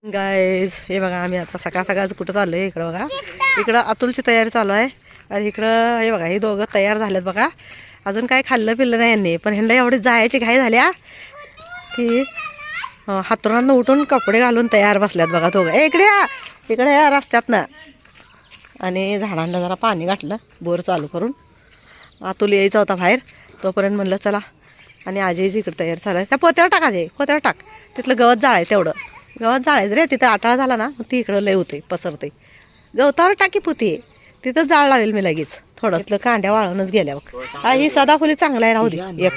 Guys हे बघा आम्ही आता सकाळ सकाळच कुठं चाललो आहे. इकडं बघा, इकडं अतुलची तयारी चालू आहे आणि इकडं हे बघा हे दोघं तयार झालेत बघा. अजून काय खाल्लं पिल्लं नाही यांनी, पण ह्यांना एवढी जायची घाई झाल्या की हातरुणानं उठून कपडे घालून तयार बसल्यात बघा दोघं. इकडे या रस्त्यातनं. आणि झाडांना जरा पाणी घातलं बोर चालू करून. अतुल यायचा होता बाहेर, तोपर्यंत म्हणलं चला. आणि आजीच इकडे तयार झालं आहे. त्या पोत्यावर टाका, जे पोत्यावर टाक, तिथलं गवत जाळाय तेवढं गवत जाळायचं रे. तिथं आटाळा झाला ना ती इकडं लय होते पसरते. गवतावर टाकी पुती तिथं जाळ लावेल मी लगेच. थोडं तिथलं कांड्या वाळूनच गेल्या बघ. ही सदाफुली चांगला आहे, राहू दे एक.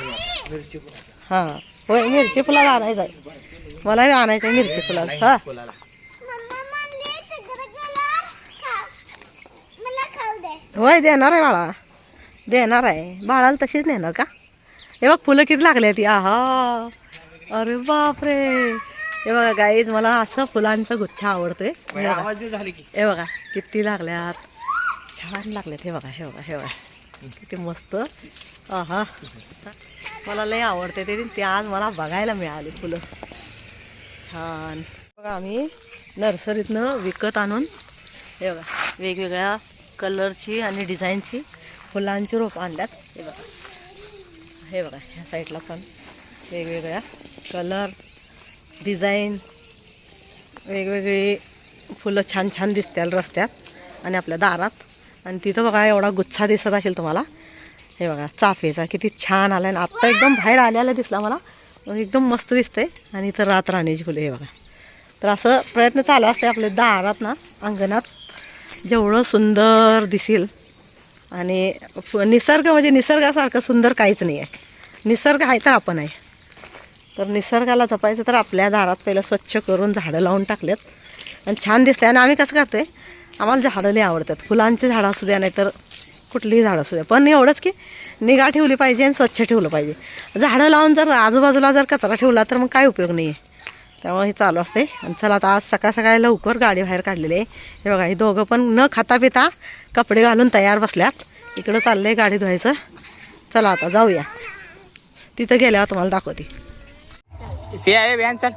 हां होय, मिरची फुलाला आणायचं आहे मला, आणायचं आहे मिरची फुलाला. हां होय देणार आहे बाळा, देणार आहे बाळाला. तशीच नेणार का? हे बघ फुलं किती लागले ती. आहा अरे बापरे. हे बघा गाईज, मला असं फुलांचा गुच्छा आवडतोय. हे बघा किती लागल्यात, छान लागल्यात. हे बघा हे बघा हे बघा किती मस्त. आहा मला लय आवडते ते आज मला बघायला मिळाली फुलं छान. बघा आम्ही नर्सरीतनं विकत आणून हे बघा वेगवेगळ्या कलरची आणि डिझाईनची फुलांची रोपं आणल्यात. हे बघा हे बघा ह्या साईडला पण वेगवेगळ्या कलर डिझाईन वेगवेगळी फुलं छान छान दिसतील रस्त्यात आणि आपल्या दारात. आणि तिथं बघा एवढा गुच्छा दिसत असेल तुम्हाला. हे बघा चाफेचा किती छान आला आहे. आत्ता एकदम बाहेर आल्याला दिसला मला, एकदम मस्त दिसतंय. आणि इथं रातराणीची फुलं हे बघा. तर असं प्रयत्न चालू असते आपल्या दारात ना अंगणात जेवढं सुंदर दिसेल. आणि निसर्ग म्हणजे निसर्गासारखं सुंदर काहीच नाही आहे. निसर्ग आहे तर आपण आहे. तर निसर्गाला जपायचं तर आपल्या दारात पहिलं स्वच्छ करून झाडं लावून टाकलेत आणि छान दिसते. आणि आम्ही कसं करते, आम्हाला झाडं लई आवडतात. फुलांची झाडं असू द्या नाहीतर कुठलीही झाडं असू द्या, पण एवढंच की निगा ठेवली पाहिजे आणि स्वच्छ ठेवलं पाहिजे. झाडं लावून जर आजूबाजूला जर कचरा ठेवला तर मग काय उपयोग नाही आहे. त्यामुळे हे चालू असते. आणि चला आता आज सकाळ सकाळी लवकर गाडी बाहेर काढलेली आहे. हे बघा हे दोघं पण न खाता पिता कपडे घालून तयार बसल्यात. इकडं चाललं आहे गाडी धुवायचं. चला आता जाऊया, तिथं गेल्यावर तुम्हाला दाखवते. चल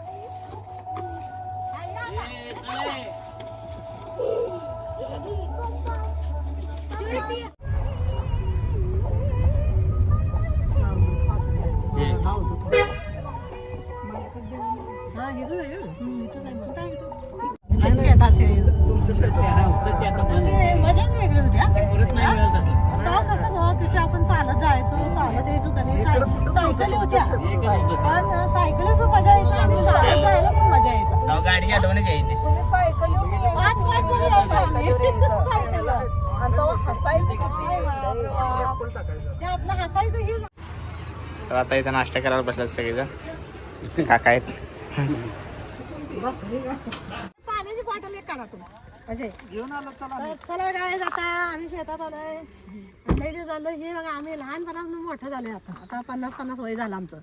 मजाच वेगळी होती. कसं आपण चालत जायचो, चालत यायचो, कधी सायकली होत्या पण सायकली पण मजा यायची आणि चालत जायला पण मजा यायची. गाडी आठवणच यायची. आपलं हसायचं. तर आता इथं नाश्ता करायला बसलात सगळेजण. काका आहेत. पाण्याची बॉटल एक काढा तुम्ही अजय घेऊन आलो. चला गाईज, आता आम्ही शेतात आलोय. लेडीज झालं हे बघा, आम्ही लहानपणापासून मोठं झालोय. आता 50-50 वय झालं आमचं.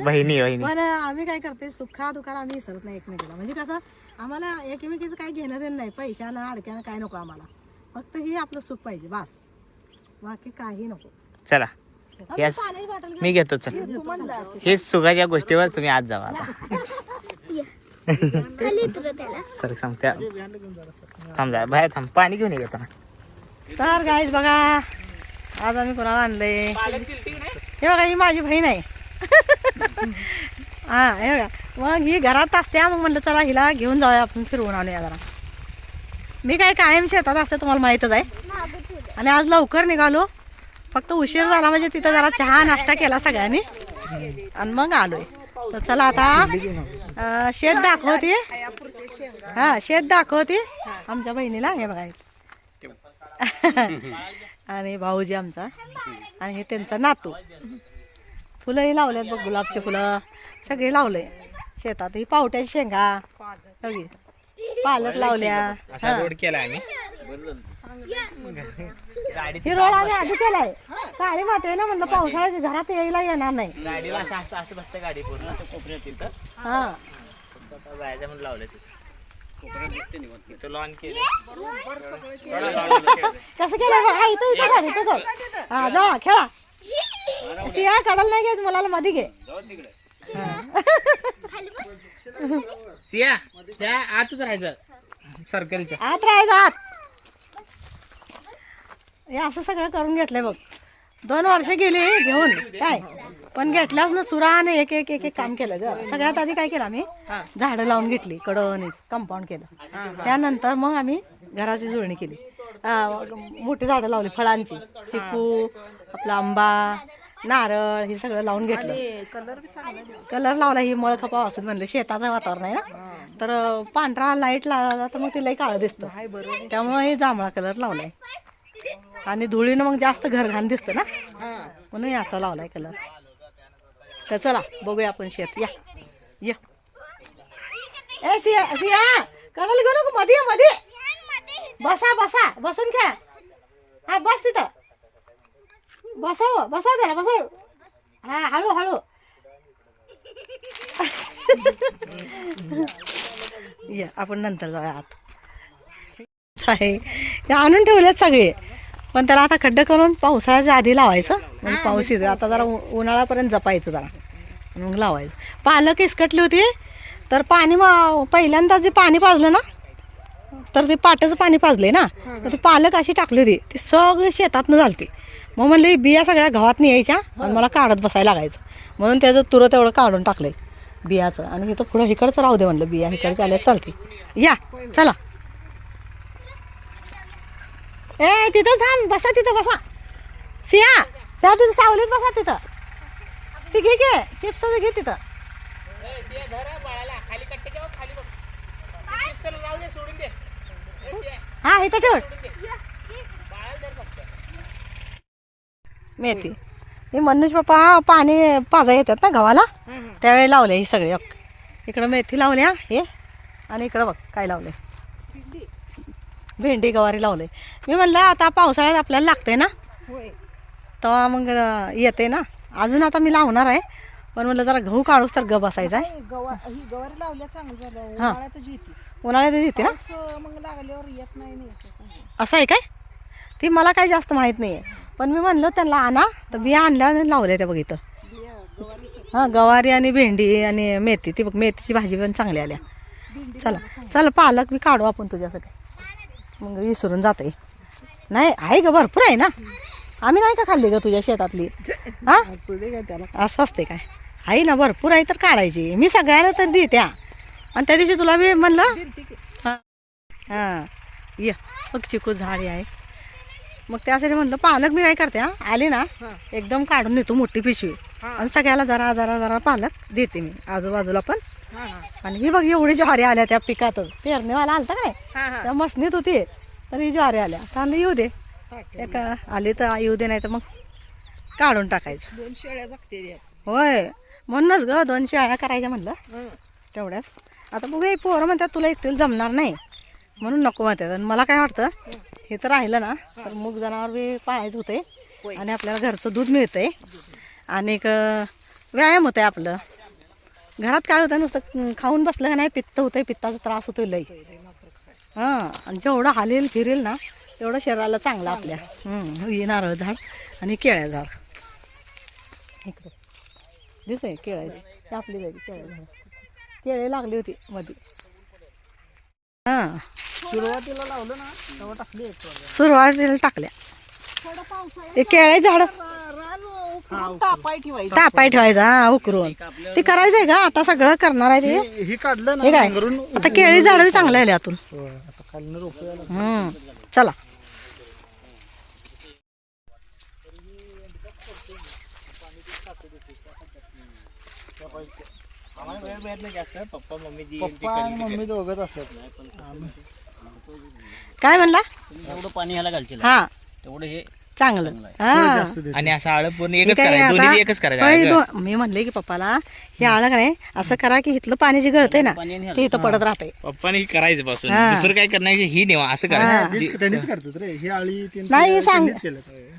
बहिणी पण आम्ही काय करते, सुखा दुखाला आम्ही विसरत नाही एकमेकीला. म्हणजे कसं आम्हाला एकमेकीचं काय घेणं देणं नाही, पैशानं अडक्यानं काय नको आम्हाला. फक्त हे आपलं सुख पाहिजे बास, बाकी काही नको. चला मी घेतो. चल हे सुखाच्या गोष्टीवर तुम्ही आज जावा आता. सर सांगत्या थांब जा बाहेर, थांब पाणी घेऊन येतो. तर गाईज बघा आज आम्ही कोणाला आणलंय. हे बघा ही माझी बहीण आहे. हा हे बघा, मग ही घरात असते. मग म्हणलं चला हिला घेऊन जाऊया आपण, फिरवून आणूया जरा. मी काय कायम शेतात असते तुम्हाला माहीतच आहे. आणि आज लवकर निघालो, फक्त उशीर झाला म्हणजे तिथं जरा चहा नाश्ता केला सगळ्यांनी आणि मग आलोय. तर चला आता शेत दाखवते. हा शेत दाखवते आमच्या बहिणीला. हे बघा आणि भाऊजी आमचा आणि हे त्यांचा नातू. फुलंही लावलेत बघ, गुलाबचे फुलं सगळे लावले शेतात. ही पावट्याची शेंगा, पालक लावल्या. रोड केला आम्ही. ही रोड आम्ही आधी केलाय. काळी माती आहे ना, म्हणलं पावसाळ्यात घरात यायला येणार नाही. गाडीला असं बसते गाडी पूर्ण कोपऱ्यात तिथं. हा जायचं म्हणून लावलं तिथं लॉन केलं. कसं केलं इथं इथं गाडी तसं. हा जावा खेळा. या कडाला नाही घ्यायचं, मला मध्ये घे. सिया त्या आतच राहायचं सर्कलच्या आत राहायचं आत. हे असं सगळं करून घेतलंय बघ. 2 वर्ष गेली घेऊन काय, पण घेतल्यावर ना सुराने एक एक एक एक काम केलं ग. सगळ्यात आधी काय केलं आम्ही, झाडं लावून घेतली, कडण कंपाऊंड केलं. त्यानंतर मग आम्ही घराची जुळणी केली. मोठी झाडं लावली फळांची, चिकू, आपला आंबा, नारळ, हे सगळं लावून घेतलं. कलर लावला. ही मळ खपाव असं म्हणलं, शेताचं वातावरण आहे ना, तर पांढरा लाईट लावला तर मग ते लई काळं दिसतं. त्यामुळे हे जांभळा कलर लावलाय. आणि धुळीनं मग जास्त घरघाण दिसतं ना, म्हणून असा लावलाय कलर. तर चला बघूया आपण शेत. या या ए सिया सिया कडाला घेऊ नको, मध्ये मध्ये बसा बसा, बसून घ्या. हा बस तिथं, बसव बसव त्याला बसव. हा हळू हळू. या आपण नंतर जाऊया आत. आहे हे आणून ठेवलेत सगळे, पण त्याला आता खड्डे करून पावसाळ्याच्या आधी लावायचं. मग पाऊस येतो आता, जरा उन्हाळ्यापर्यंत जपायचं जरा, मग लावायचं. पालक इसकटली होती, तर पाणी पहिल्यांदा जे पाणी पाजलं ना, तर ते पाटाचं पाणी पाजले ना, तर ती पालक अशी टाकली होती, ती सगळी शेतातनं झालती. मग म्हणले बिया सगळ्या गव्हात यायच्या आणि मला काढत बसायला लागायचं, म्हणून त्याचं तुरं तेवढं काढून टाकलंय बियाचं. आणि इथं पुढं इकडचं राहू दे म्हणलं, बिया इकडच्या आल्या चालते. या चला. ए तिथं थांब, बसा तिथं बसा. सिया त्या तिथं सावलीत बसा तिथं. ती घे घे चिप्स घे तिथं. हा इथं ठेव मेथी. हे मनोज पप्पा पाणी पाजा येतात ना गव्हाला, त्यावेळी लावले ही सगळे. इकडं मेथी लावल्या हे, आणि इकडं बघ काय लावले, भेंडी गवारी लावले. मी म्हणलं आता पावसाळ्यात आपल्याला लागतंय ना, तेव्हा मग येते ना. अजून आता मी लावणार आहे, पण म्हणलं जरा गहू काढूच तर ग बसायचा आहे. गवारी लावल्या चांगलं झालं, उन्हाळ्यातच येते. उन्हाळ्यात येते ना, मग लागल्यावर येत नाही. असं आहे काय, ती मला काही जास्त माहीत नाही आहे. पण मी म्हणलं त्यांना आणा, तर बिया आणल्या आणि लावल्या त्या बघितलं. हां गवारी आणि भेंडी आणि मेथी. ती बघ मेथीची भाजी पण चांगली आल्या. चला चला पालक मी काढू आपण तुझ्यासाठी, मग विसरून जाते. नाही आहे ग, भरपूर आहे ना. आम्ही नाही का खाल्ली ग तुझ्या शेतातली? हा असं असते काय, आहे ना भरपूर आहे तर काढायची. मी सगळ्याला तर देते. आणि त्या दिवशी तुला बी म्हणलं. हां हां ये बघ चिकू झाडी आहे. मग त्यासाठी म्हणलं पालक मी काय करते, आली ना एकदम काढून नेतो मोठी पिशवी, आणि सगळ्याला जरा जरा जरा पालक देते मी आजूबाजूला पण. आणि ही बघ एवढी ज्वारी आल्या त्या पिकातच. पेरणीवाला आलता काय, त्या मशनीत होती, तर ही ज्वारी आल्या. चांगली येऊ दे, एक आली तर येऊ दे, नाही तर मग काढून टाकायचं. 2 शेळ्या जगते. होय म्हणूनच ग 2 शेळ्या करायच्या म्हणलं तेवढ्याच. आता बघू पोरं म्हणतात तुला एकटीला जमणार नाही, म्हणून नको म्हणतात. आणि मला काय वाटतं, हे तर राहिलं ना तर मूग जनावर बी पाळायचं होते, आणि आपल्याला घरचं दूध मिळतंय, आणि एक व्यायाम होतंय आपलं. घरात काय होतं, नुसतं खाऊन बसलं का नाही पित्त होतंय, पित्ताचा त्रास होतोय लई. हां आणि जेवढं हालेल फिरेल ना तेवढं शरीराला चांगलं आपल्या. हे नारळ झाड आणि केळ्या झाड इकडे दिसतंय, केळ्याची आपली जायची केळ्या झाड. केळे लागली होती मध्ये. हां सुरुवातीला लावलं ना तेव्हा टाकली. सुरुवातीला टाकल्या ते केळे झाड तापाय ठेवायचा. हा उकरून ते करायचंय का आता, सगळं करणार आहे ते. हे काढलं हे काय आता केळी झाड बी चांगलं आले आतून. आता खालनं रोपं चला पप्पा मम्मी दोघंच असतात. काय म्हणला, एवढं पाणी ह्याला घालशील हा तेवढं हे चांगलं. हा आणि असं आळं पूर्ण एकच हे काय करायचं, आता दोन्ही एकच करायचं. मी म्हणले की पप्पाला हे आलं का नाही असं करा की इथलं पाणी जे गळतंय ना ते इथं पडत राहतंय. पप्पाने करायचं पासून हा. दुसरं काय करणार, ही नेवा असं करायचं. त्यांनीच करतात रे ही आळी. नाही सांग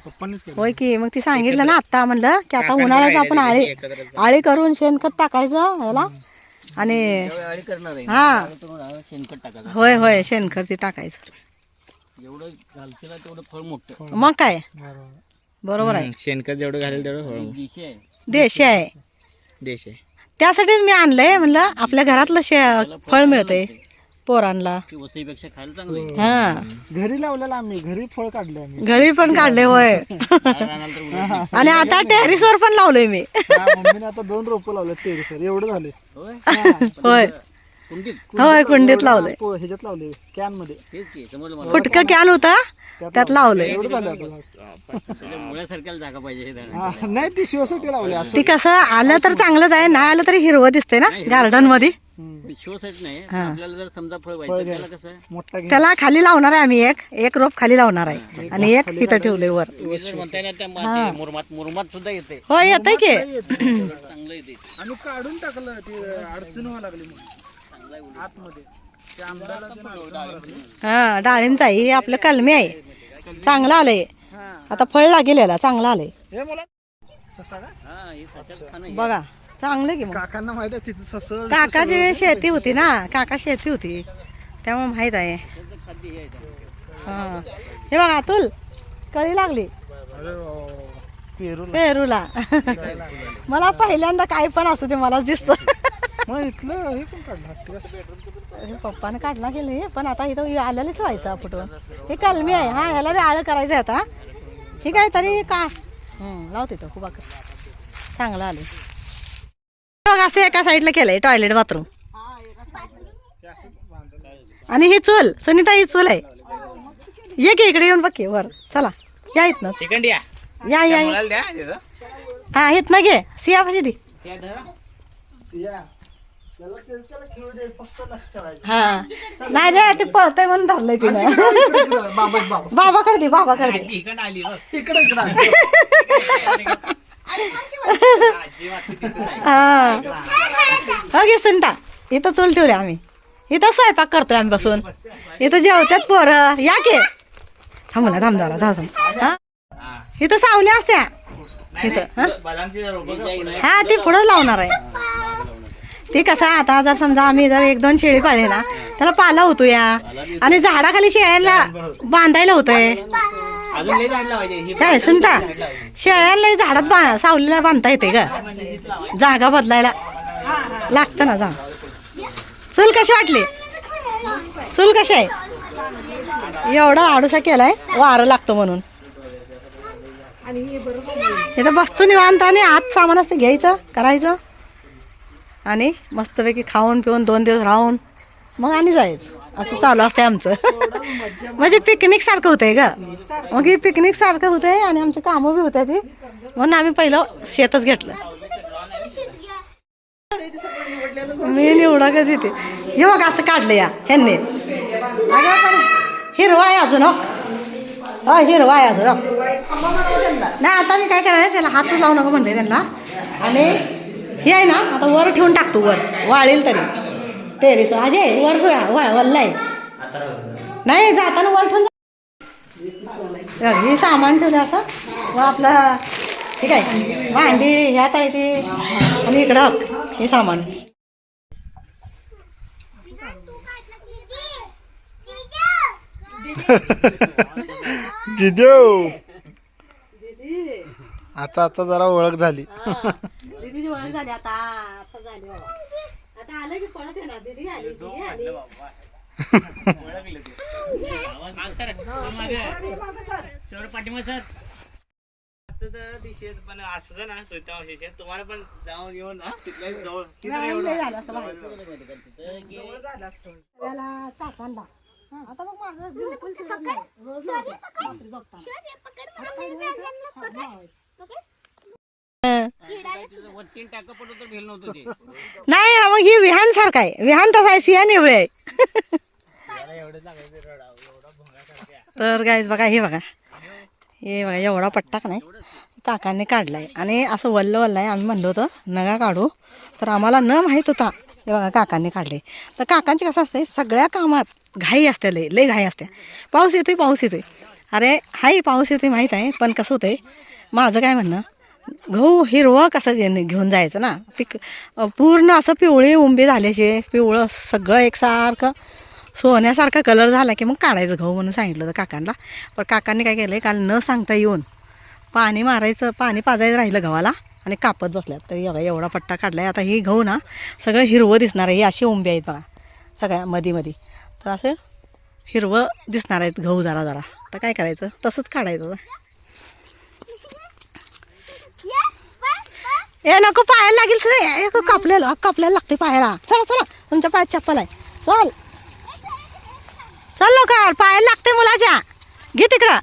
पप्पांनीच केलं. होय की, मग ती सांगितलं ना आता म्हणलं की आता उन्हाळ्यात आपण आळी करून शेणखत टाकायचं ह्याला. आणि अळी करणार आहे हा शेणखत टाकायचं. होय होय शेणखत ते टाकायचं. जेवढं घालशील तेवढं फळ मोठं. मग काय बरोबर आहे. शेणखत जेवढं घालेल तेवढं दिशे आहे देशी आहे. देश आहे. त्यासाठीच मी आणलंय म्हणलं आपल्या घरातलं फळ मिळतंय पोरांना. ती वसईपेक्षा खायला चांगलं आहे. हा घरी लावलेलं आम्ही घरी फळ काढले आम्ही. घरी पण काढले होय. रानाला तर उलट आणि आता टेरिसवर पण लावलंय मी. मम्मीने आता 2 रोपं लावले टेरेसवर एवढं झाले. होय होय कुंडीत होय कुंडीत लावलंय. ह्याच्यात लावले कॅन मध्ये तेच की समजलं मला. फुटकं कॅन होता त्यात लावलंय. एवढं झालं आता. त्याच्या मुळ्यासारख्याला जागा पाहिजे हे झाड. हा, नाही ती शिवासाठी लावले असं. ती कसं आलं तर चांगलंच आहे, नाही आलं तरी हिरवं दिसतंय ना गार्डन मध्ये. शो सेट नाही आपल्याला जर समजा फळ पाहिजे त्याला कसं आहे, मोठा घे. त्याला खाली लावणार आहे आम्ही एक रोप खाली लावणार आहे आणि एक तिथं ठेवलंय वर. तुम्ही जर म्हणताय ना त्या मुरमात सुद्धा येते हो येतंय की. चांगलं येते. आम्ही काढून टाकलं ती अडचण व्हायला लागली म्हणून आतमध्ये त्या आंब्याला ते अडचण हा डाळिंबचा हे आपलं कलमी आहे, चांगलं आलंय. आता फळ लागेल याला, चांगलं आलंय हे मला ससा का? हा हे सच्यात खाणं हे. बघा. चांगलं की मग. काकांना माहित आहे तिथं सस काकाची शेती होती ना, काका शेती होती त्यामुळे माहित आहे. त्याचं खाद्य हे आहे त्याचं. हा हे बघा अतुल कळी लागली अरे पेरू पेरूला. मला पहिल्यांदा काय पण असू दे मलाच दिसतं. मग इथलं हे पण काढलं हे पप्पाने काढला गेले पण आता इथं आलेलं ठेवायचं फुटून. हे कलमी आहे. हा ह्याला बी आळं करायचं आता. हे काय तरी का लावते तो खूप चांगलं आलं. बघ असं एका साईडला केलंय टॉयलेट बाथरूम. आणि ही चूल सुनीता ही चूल आहे. ये की इकडे येऊन बघ की वर. चला या इथनं सेकंड या या या मुलाला द्या तिथं. हा इथनं घे सिया पाशी दी. त्या धरा. त्याला खेळू दे फक्त लक्ष ठेवायचं. हा नाही रे ते पळतंय म्हणून धरलंय तिनं. बाबाकडे दे बाबाकडे दे. इकडं आली बघ. इकडे हा हो घे सुनता. इथं चूल ठेवली आम्ही. इथं स्वयंपाक करतोय आम्ही बसून. इथं जेवतात पोरं. या की थांबू ना थांब जरा थांब. हा इथं सावल्या असत्या इथं. हा? बदामची रोपं हा ती पुढं लावणार आहे. ते कसं आता जर समजा आम्ही जर 1-2 शेळी पाळले ना त्याला पाला होतो या आणि झाडाखाली शेळ्यांना बांधायला होतंय. अजून लय झाड लावायचे. हे काय सुनता शेळ्यांना झाडात सावलीला बांधता येते का? जागा बदलायला लागतं ना जागा. चूल कशी वाटली? चूल कशी आहे? एवढा आडूसा केलाय वारं लागतं म्हणून. इथं बसतो निवांत आणि आत सामान असतं घ्यायचं करायचं आणि मस्तपैकी खाऊन पिऊन 2 दिवस राहून मग आणि जायचं. असं चालू असतंय आमचं. म्हणजे पिकनिक सारखं होतंय का. मग ही पिकनिक सारखं होतंय आणि आमची कामं बी होत ती म्हणून आम्ही पहिलं शेतच घेतलं. मी निवडा कधी ते हे बघ असं काढलं या ह्यांनी. हिरवा आहे अजून हो हिरवा आहे अजून नाही. आता मी काय करणार त्याला हातच लावू नका म्हणले त्यांना. आणि हे आहे ना आता वर ठेवून टाकतो वर वाळेल तरी टेरेस अजय वर वल्ला आहे नाही जाताना वर ठेवून. हे सामान ठेवलं असं मग आपलं ठीक आहे. भांडी ह्यात आहे ते आणि इकडं हे सामान. जिजो आता जरा ओळख झाली. दीदीची ओळख झाली आता झाली बाबा. आता आलं की पळत येणार दीदी आली ती आली. सर पाठीमा सर दिशेत पण असं ना सोयता अवशेष तुम्हाला पण जाऊन येऊन ना तिथल्या जवळ व्यायाम लय झाला असतं बाहेर. तिथं त्याला टाकांना आता बघ माझं बिलकुल चिडत नाही. रोज लावते. रात्री झोपताना. वरची टाका पडलं तर भेल नव्हतं ते. नाही मग ही विहान सारखं आहे. विहान तसा आहे सिया निवळे आहे. तर गाईज बघा हे बघा एवढा पट्टा का नाही काकांनी काढलाय आणि असं वल्ल आहे. आम्ही म्हणलो होतं नगा काढू तर आम्हाला न माहीत होता. हे बघा काकांनी काढले. तर काकांची कसं असते सगळ्या कामात घाई असते लय घाई असते. पाऊस येतोय अरे हाय पाऊस येतोय माहीत आहे पण कसं होतंय माझं काय म्हणणं गहू हिरवं कसं घेऊन जायचं ना. पूर्ण असं पिवळे उंबे झाल्याचे पिवळं सगळं एकसारखं सोन्यासारखा कलर झाला की मग काढायचं गहू म्हणून सांगितलं होतं काकांना. पण काकांनी काय केलं काल न सांगता येऊन पाणी पाजायचं राहिलं गव्हाला आणि कापत बसल्यात. तरी बघा एवढा पट्टा काढला आहे. आता ही गहू ना सगळं हिरवं दिसणार आहे. ही अशी उंबी आहेत बघा सगळ्या मध्ये तर असं हिरवं दिसणार आहेत गहू जरा जरा. आता काय करायचं तसंच काढायचं. ए नको पायाला लागेल सर कापल्याला लागते पायाला. चला चला तुमच्या पायात चप्पल आहे. चल चल लवकर पायाला लागते मुलाच्या. घे तिकडं.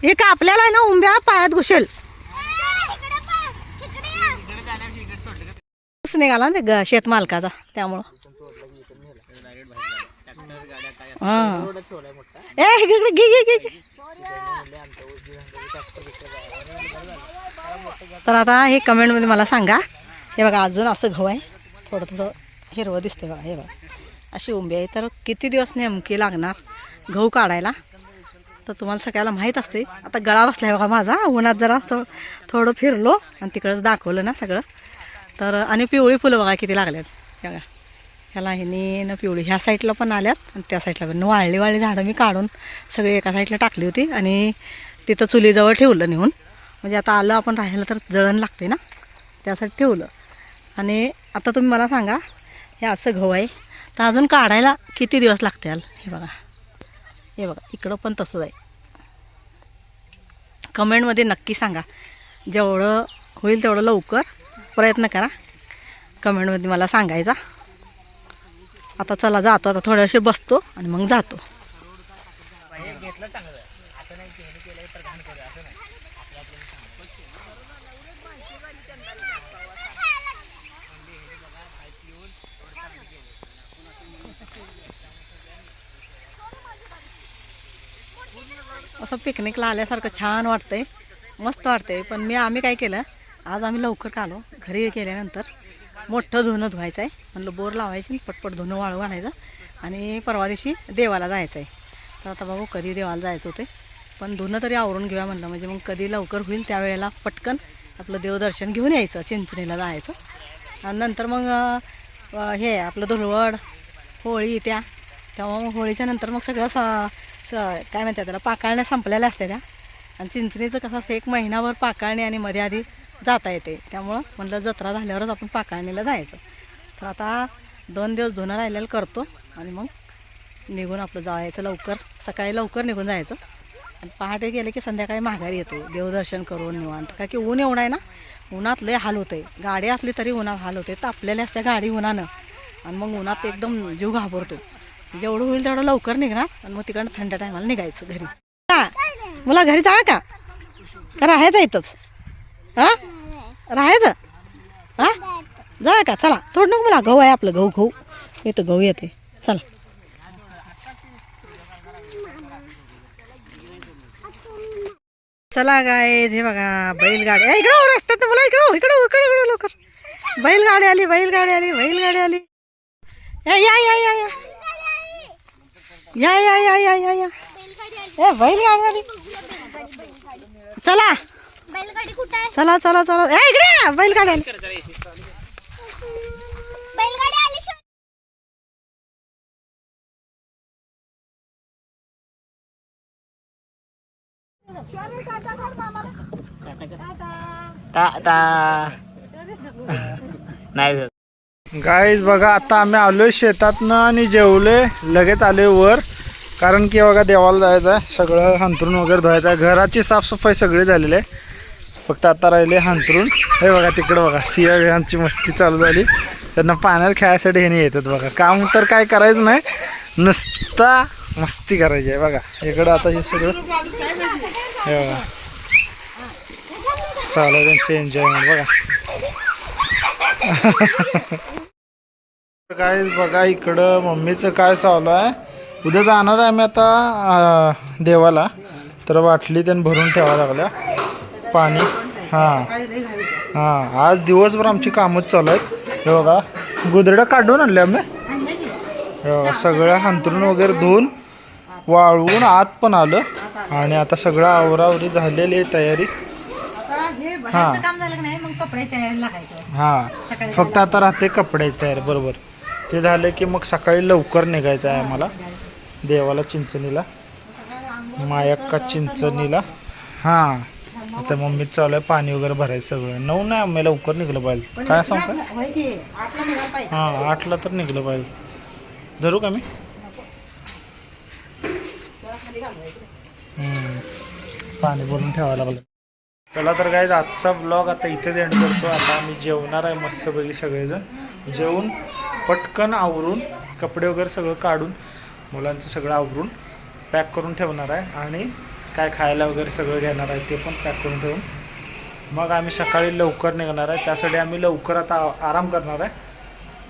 हे कापल्याला आहे ना उंब्या पायात घुसेल. निघाला ना ते शेत मालकाचा त्यामुळं. हां ए इकडे घे. तर आता हे कमेंटमध्ये मला सांगा. हे बघा अजून असं गहू आहे थोडं हिरवं दिसते बघा. हे बघा अशी उंबी आहे. तर किती दिवस नेमकी लागणार गहू काढायला तर तुम्हाला सगळ्याला माहीत असते. आता गळा बसला आहे बघा माझा. उन्हात जरा थोडं फिरलो आणि तिकडंच दाखवलं ना सगळं. तर आणि पिवळी फुलं बघा किती लागल्यात बघा. ह्याला ह्यानी न पिवळी ह्या साईडला पण आल्यात आणि त्या साईडला पण. वाळली झाडं मी काढून सगळी एका साईडला टाकली होती आणि तिथं चुलीजवळ ठेवलं नेऊन. म्हणजे आता आलं आपण राहायला तर जळण लागते ना त्यासाठी ठेवलं. आणि आता तुम्ही मला सांगा हे असं गहू आहे तर अजून काढायला किती दिवस लागतील. हे बघा इकडं पण तसंच आहे. कमेंटमध्ये नक्की सांगा. जेवढं होईल तेवढं लवकर प्रयत्न करा कमेंटमध्ये मला सांगायचा. आता चला जातो. आता थोड्याशे बसतो आणि मग जातो. असं पिकनिकला आल्यासारखं छान वाटतंय. मस्त वाटतंय. पण आम्ही काय केलं आज आम्ही लवकर आलो. घरी गेल्यानंतर मोठं धुणं धुवायचं आहे. म्हणलं बोर लावायची पटपट धुणं वाळू आणायचं आणि परवा दिवशी देवाला जायचं आहे. तर आता बघू कधी देवाला जायचं होते पण धुणं तरी आवरून घेऊया म्हणलं. म्हणजे मग कधी लवकर होईल त्यावेळेला पटकन आपलं देवदर्शन घेऊन यायचं. चिंचणीला जायचं आणि नंतर मग हे आपलं धुळवड होळी तेव्हा मग होळीच्या नंतर मग सगळं काय म्हणतात त्याला पाकाळण्या संपलेल्या असते त्या. आणि चिंचणीचं कसं असं 1 महिनाभर पाकाळणी आणि मध्ये आधी जाता येते. त्यामुळं म्हटलं जत्रा झाल्यावरच आपण पाकाळणीला जायचं. तर आता 2 दिवस धुणं राहिलेलं करतो आणि मग निघून आपलं जायचं लवकर. सकाळी लवकर निघून जायचं आणि पहाटे गेले की संध्याकाळी माघारी येते देवदर्शन करून निवांत. का की ऊन एवढं आहे ना उन्हात लय हाल होते. गाडी असली तरी उन्हात हाल होते. तापलेल्या असत्या गाडी उन्हानं आणि मग उन्हात एकदम जीव घाबरतो. जेवढं होईल तेवढं लवकर निघणार आणि मग तिकडनं थंड टायमाला निघायचं घरी. मुला घरी जावा का राहायचं इथंच. हां राहायचं हां जा का. चला थोडं नको मला. गहू आहे आपलं गहू इथं गहू येते. चला चला गायज. हे बघा बैलगाडी इकडं रस्त्यात मला इकडं लवकर. बैलगाडी आली. या ए बैलगाडी आली. चला बैलगाडी कुठे आहे? चला ए इकडे बैलगाडी आली. बैलगाडी आली. नाही गाईज बघा आता आम्ही आलोय शेतातनं आणि जेवलोय लगेच आलोय वर. कारण की बघा देवाला जायचं आहे. सगळं हंतरून वगैरे धुवायचं आहे. घराची साफसफाई सगळी झालेली आहे. फक्त आता राहिले हंतरून. हे बघा तिकडं बघा सिंहाची मस्ती चालू झाली. त्यांना पाण्यात खेळायसाठी हे नाही येतात बघा. काम तर काय करायचं नाही नुसता मस्ती करायची आहे बघा. इकडं आता हे सगळं हे बघा चालू आहे त्यांचं एन्जॉयमेंट बघा. काय बघा इकडं मम्मीचं काय चालू आहे. उद्या जाणार आहे आम्ही आता देवाला. तर बाटली त्यांनी भरून ठेवायला लागल्या पाणी. हां आज दिवसभर आमची कामच चालू आहेत. हे बघा गुदड्या काढून आणल्या आम्ही. हे बघा सगळ्या हंतरून वगैरे धुवून वाळवून आत पण आलं. आणि आता सगळं आवरावरी झालेली आहे तयारी. हां फक्त आता राहते कपडे तयार बरोबर. ते झालं की मग सकाळी लवकर निघायचं आहे आम्हाला देवाला चिंचणीला. मायक्का चिंचणीला. हां आता मम्मीच चालू आहे पाणी वगैरे भरायचं सगळं. 9 नाही आम्ही लवकर निघलं पाहिजे. काय सांगू काय? होय की, 8ला निघायला पाहिजे. हां 8ला तर निघलं पाहिजे. धरू का मी? पाणी भरून ठेवायला लागलं. चला तर काय आजचा ब्लॉग आता इथेच एंड करतो. आता आम्ही जेवणार आहे मस्तपैकी सगळेजण. जेवून पटकन आवरून कपडे वगैरे सगळं काढून मुलांचं सगळं आवरून पॅक करून ठेवणार आहे आणि काय खायला वगैरे सगळं घेणार आहे ते पण पॅक करून ठेवून मग आम्ही सकाळी लवकर निघणार आहे. त्यासाठी आम्ही लवकर आता आराम करणार आहे.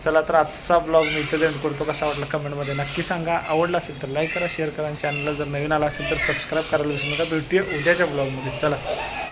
चला तर आजचा ब्लॉग मी इथं एंड करतो. कसा वाटला कमेंटमध्ये नक्की सांगा. आवडला असेल तर लाईक करा, शेअर करा आणि चॅनलला जर नवीन आला असेल तर सबस्क्राईब करायला विसरू नका. भेटूया उद्याच्या ब्लॉगमध्ये. चला.